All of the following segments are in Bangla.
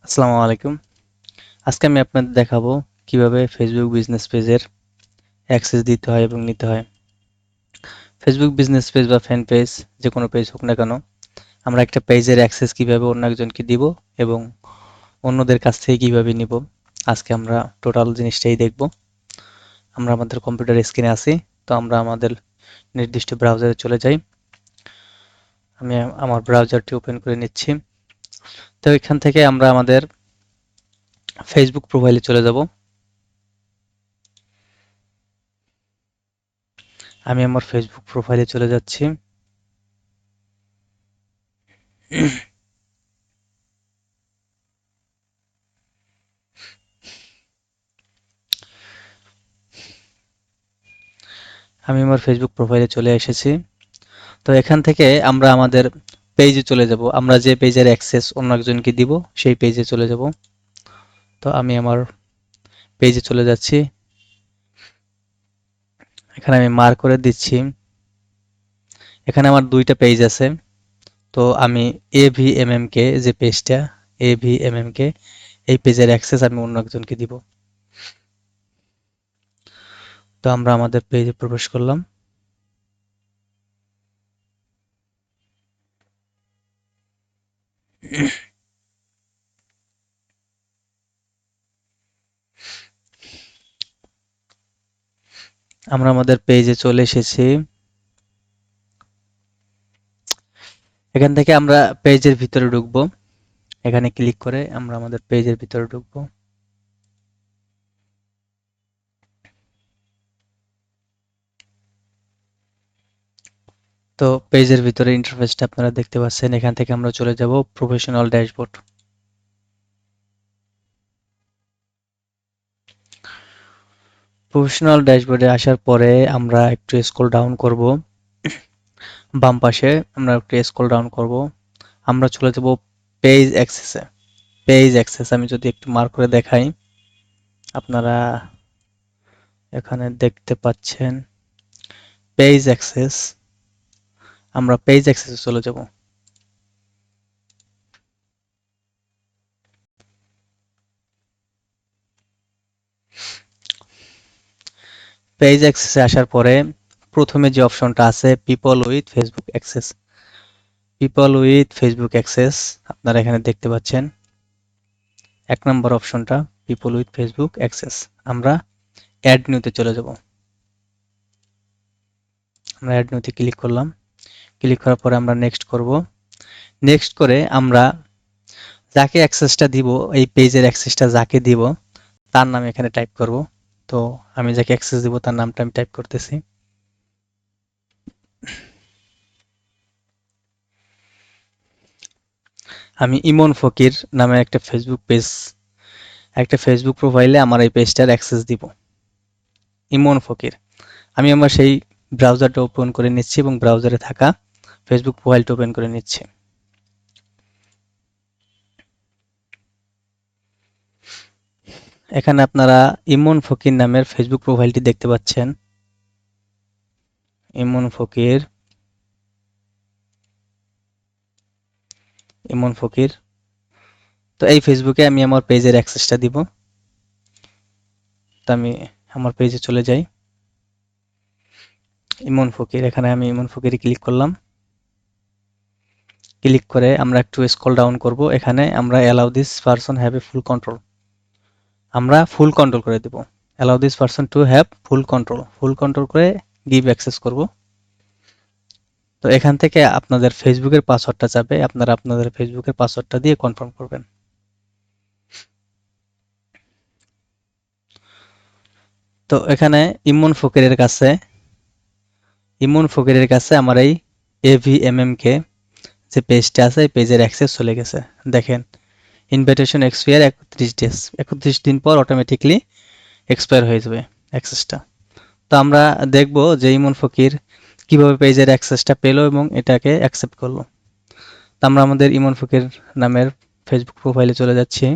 আসসালামু আলাইকুম। আজকে আমি আপনাদের দেখাবো কিভাবে ফেসবুক বিজনেস পেজের অ্যাক্সেস দিতে হয় এবং নিতে হয়। ফেসবুক বিজনেস পেজ বা ফ্যান পেজ যে কোনো পেজ হোক না কেন, আমরা একটা পেজের অ্যাক্সেস কিভাবে অন্য একজনকে দিব এবং অন্যদের কাছ থেকে কিভাবে নিব, আজকে আমরা টোটাল জিনিসটাই দেখব। আমরা আমাদের কম্পিউটার স্ক্রিনে আছি, তো আমরা আমাদের নির্দিষ্ট ব্রাউজারে চলে যাই। আমি আমার ব্রাউজারটি ওপেন করে নিচ্ছি। তো এখান থেকে আমরা আমাদের ফেসবুক প্রোফাইলে চলে যাব। আমি আমার ফেসবুক প্রোফাইলে চলে যাচ্ছি। আমি আমার ফেসবুক প্রোফাইলে চলে এসেছি। তো এখান থেকে আমরা আমাদের পেজে চলে যাব। আমরা যে পেজের অ্যাক্সেস অন্য একজনকে দিব সেই পেজে চলে যাব। তো আমি আমার পেজে চলে যাচ্ছি। এখানে আমি মার্ক করে দিচ্ছি। এখানে আমার দুইটা পেজ আছে। তো আমি AVMM কে যে পেজটা, AVMM কে এই পেজের অ্যাক্সেস আমি অন্য একজনকে দিব। তো আমরা আমাদের পেজে প্রবেশ করলাম। আমরা আমাদের পেজে চলে এসেছি। এখান থেকে আমরা পেজের ভিতরে ঢুকবো। এখানে ক্লিক করে আমরা আমাদের পেজের ভিতরে ঢুকবো। তো পেজের ভিতরে ইন্টারফেসটা আপনারা দেখতে পাচ্ছেন। এখান থেকে আমরা চলে যাব প্রফেশনাল ড্যাশবোর্ড। প্রফেশনাল ড্যাশবোর্ডে আসার পরে আমরা একটু স্ক্রল ডাউন করব। বাম পাশে আমরা একটু স্ক্রল ডাউন করব। আমরা চলে যাব পেজ অ্যাক্সেসে। পেজ অ্যাক্সেস আমি যদি একটু মার্ক করে দেখাই, আপনারা এখানে দেখতে পাচ্ছেন পেজ অ্যাক্সেস। আমরা পেজ অ্যাক্সেসে চলে যাব। পেজ অ্যাক্সেসে আসার পরে প্রথমে যে অপশনটা আছে people with Facebook access, people with Facebook access আপনারা এখানে দেখতে পাচ্ছেন। এক নম্বর অপশনটা পিপল উইথ ফেসবুক অ্যাক্সেস। আমরা অ্যাড নিউতে চলে যাব। আমরা অ্যাড নিউতে ক্লিক করলাম। ক্লিক করার পরে আমরা নেক্সট করব। নেক্সট করে আমরা যাকে অ্যাক্সেসটা দিব, এই পেজের অ্যাক্সেসটা যাকে দিব তার নাম এখানে টাইপ করব। তো আমি যাকে অ্যাক্সেস দিব তার নামটা আমি টাইপ করতেছি। আমি ইমন ফকির নামে একটা ফেসবুক প্রোফাইলে আমার এই পেজটার অ্যাক্সেস দিব। ইমন ফকির। আমি আমার সেই ব্রাউজারটা ওপেন করে নিচ্ছি এবং ব্রাউজারে থাকা ফেসবুক প্রোফাইলটা ওপেন করে নিচ্ছি। এখানে আপনারা ইমন ফকির নামের ফেসবুক প্রোফাইলটি দেখতে পাচ্ছেন। ইমন ফকির, ইমন ফকির। তো এই ফেসবুকে আমি আমার পেজের অ্যাক্সেসটা দিব। তো আমি আমার পেজে চলে যাই। ইমন ফকির, এখানে আমি ইমন ফকিরে ক্লিক করলাম। ক্লিক করে আমরা একটু স্ক্রল ডাউন করব। এখানে আমরা allow this person have a full control, আমরা ফুল কন্ট্রোল করে দেব। Allow this person to have full control, full control করে গিভ অ্যাক্সেস করব। তো এখান থেকে আপনাদের ফেসবুকের পাসওয়ার্ডটা চাবে, আপনারা আপনাদের ফেসবুকের পাসওয়ার্ডটা দিয়ে কনফার্ম করবেন। তো এখানে ইমন ফকিরের কাছে আমার এই AVMM কে যে পেজটা আছে এই পেজের অ্যাক্সেস চলে গেছে। দেখেন, ইনভাইটেশন এক্সপায়ার 31 ডেজ, 31 দিন পর অটোমেটিকলি এক্সপায়ার হয়ে যাবে অ্যাক্সেসটা। তো আমরা দেখব যে ইমন ফকির কিভাবে পেজের অ্যাক্সেসটা পেলো এবং এটাকে অ্যাকসেপ্ট করলো। তো আমরা আমাদের ইমন ফকির নামের ফেসবুক প্রোফাইলে চলে যাচ্ছি।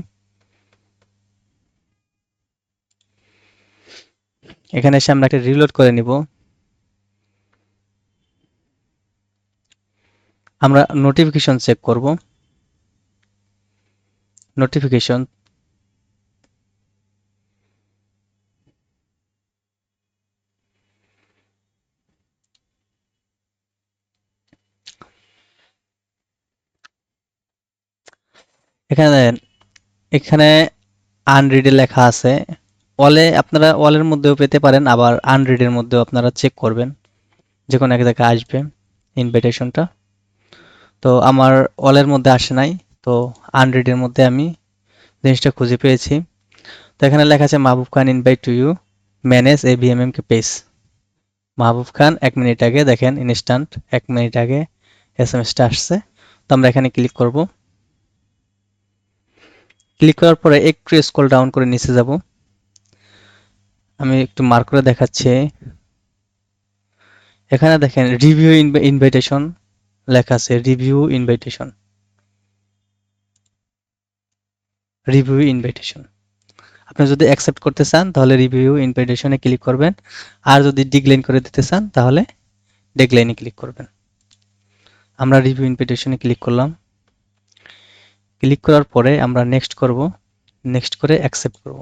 এখানে এসে আমরা একটা রিলোড করে নিব। আমরা নোটিফিকেশন চেক করব। নোটিফিকেশন, এখানে দেখেন, এখানে আনরিডে লেখা আছে। আপনারা অলের মধ্যেও পেতে পারেন, আবার আনরিডের মধ্যেও আপনারা চেক করবেন, যে কোনো এক জায়গায় আসবে ইনভিটেশনটা। তো আমার অলের মধ্যে আসে নাই, তো আনরিডের মধ্যে আমি জিনিসটা খুঁজে পেয়েছি। তো এখানে লেখা আছে Mahbub Khan invite to you manage এভিএমএম কে পেজ। মাহবুব খান 1 মিনিট আগে দেখেন, ইনস্ট্যান্ট 1 মিনিট আগে এসএমএসটা আসছে। তো আমরা এখানে ক্লিক করব। ক্লিক করার পরে একটু স্ক্রল ডাউন করে নিচে যাব। আমি একটু মার্ক করে দেখাচ্ছি। এখানে দেখেন রিভিউ ইনভাইটেশন লেখা আছে, রিভিউ ইনভাইটেশন, রিভিউ ইনভাইটেশন। আপনি যদি অ্যাকসেপ্ট করতে চান তাহলে রিভিউ ইনভাইটেশনে ক্লিক করবেন, আর যদি ডিক্লাইন করে দিতে চান তাহলে ডিক্লাইনে ক্লিক করবেন। আমরা রিভিউ ইনভাইটেশনে ক্লিক করলাম। ক্লিক করার পরে আমরা নেক্সট করব, নেক্সট করে অ্যাকসেপ্ট করব।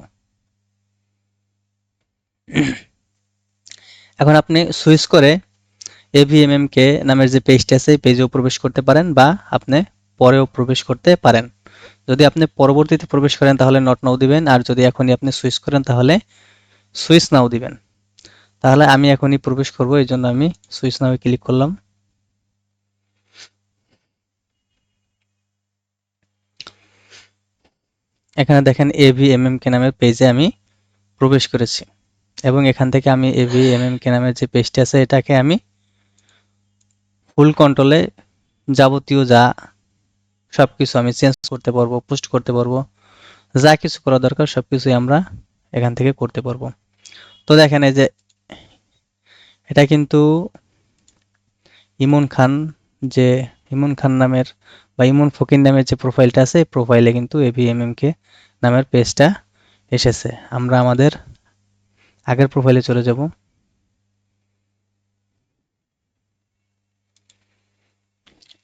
এখন আপনি সুইচ করে এভিএমএম কে নামের যে পেজটা আছে এই পেজেও প্রবেশ করতে পারেন, বা আপনি পরেও প্রবেশ করতে পারেন। যদি আপনি পরবর্তীতে প্রবেশ করেন তাহলে নট নাও দিবেন, আর যদি এখনই আপনি সুইচ করেন তাহলে সুইচ নাও দিবেন। তাহলে আমি এখনই প্রবেশ করব, এই জন্য আমি সুইচ নাও ক্লিক করলাম। এখানে দেখেন এভিএমএম কে নামের পেজে আমি প্রবেশ করেছি, এবং এখান থেকে আমি এভিএমএম কে নামের যে পেজটা আছে এটাকে আমি ফুল কন্ট্রোলে যাবতীয় যা সবকিছু আমি চেঞ্জ করতে পারবো, পোস্ট করতে পারবো, যা কিছু করা দরকার সবকিছুই আমরা এখান থেকে করতে পারবো। তো দেখেন এই যে এটা কিন্তু ইমন খান, যে ইমন খান নামের বা ইমন ফকির নামের যে প্রোফাইলটা আছে এই প্রোফাইলে কিন্তু এভিএমএম কে নামের পেজটা এসেছে। আমরা আমাদের আগের প্রোফাইলে চলে যাব।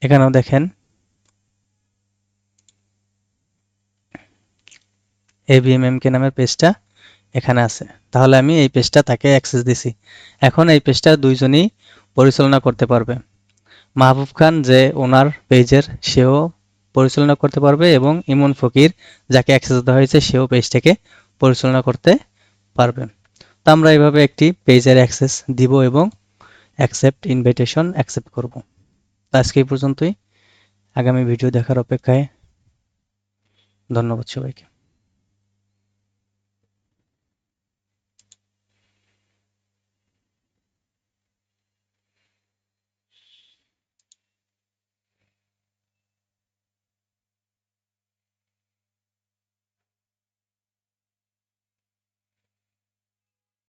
এখানেও দেখেন এভিএমএম কে নামের পেজটা এখানে আছে। তাহলে আমি এই পেজটা তাকে অ্যাক্সেস দিছি। এখন এই পেজটা দুইজনই পরিচালনা করতে পারবে। মাহবুব খান যে ওনার পেজের, সেও পরিচালনা করতে পারবে, এবং ইমন ফকির যাকে অ্যাক্সেস দেওয়া হয়েছে সেও পেজটাকে পরিচালনা করতে পারবে। তো আমরা এইভাবে একটি পেজের অ্যাক্সেস দিব এবং অ্যাকসেপ্ট ইনভাইটেশন অ্যাকসেপ্ট করব। তো আজকে এই পর্যন্তই। আগামী ভিডিও দেখার অপেক্ষায়। ধন্যবাদ সবাইকে।